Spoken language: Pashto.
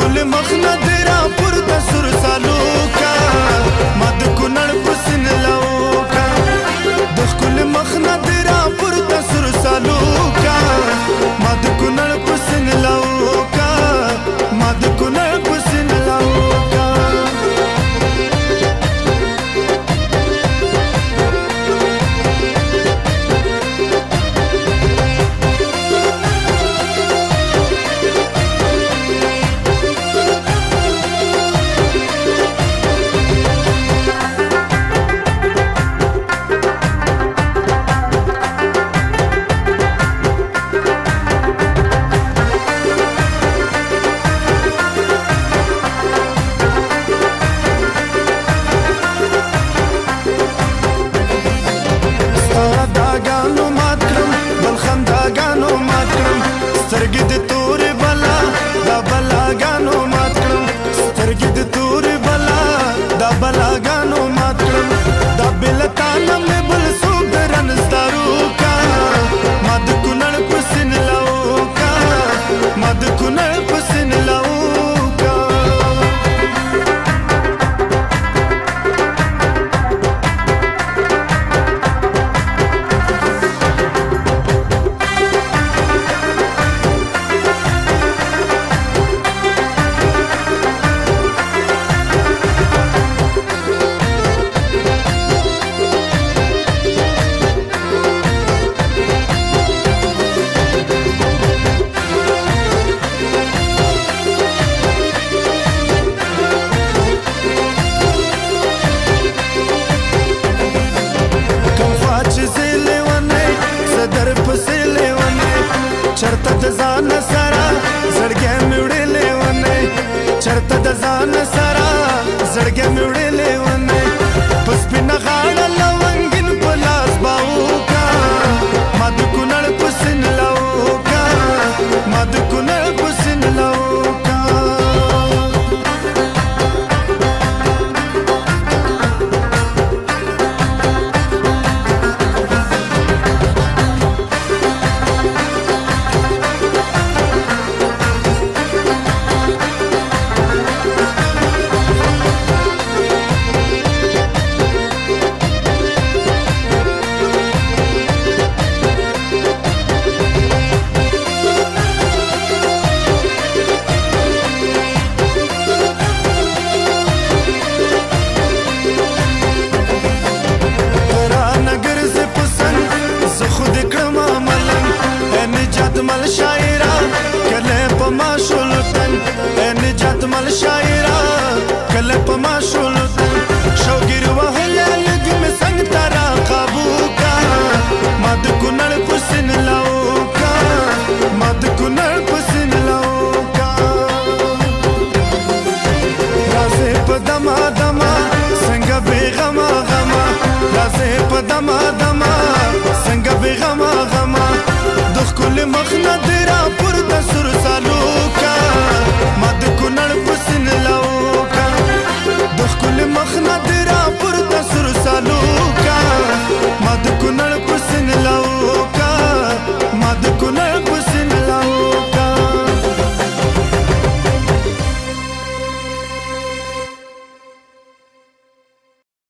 ښکل مخ نه دې راپورته سور سالو کا ما د کونړ په سین لوکا د ښکل مخ نه دې راپورته سور سالو کا ما د کونړ په سین لوکا ما د کونړ په سین لوکا سترګې د تورې بلا دا بلاګانو مات کړم سترګې د تورې بلا دا بلاګانو مات کړم دا بلتانه مې بل څوک د رنځدارو کا ما د کونړ په سین لوکا ما د کونړ په سین لوکا چرته د ځان سره زړګی مې وړلی ونی چرته د ځان سره زړګی مې وړلی ونی په سپینه غاړه لونګین په لاس باوکا ما د کونړ په سین لوکا ما د کونړ په سین لوکا مل شاعرا کله په ما شولتن نجات مل شاعرا کله په ما شولتن شوګیر وهله لګ مې څنګه ترا قابو کا ما د کونړ په سین لوکا ما د کونړ په سین لوکا رازه په دما دما څنګه به غما غما رازه په دما دما څنګه به غما غما د ښکل مخ نه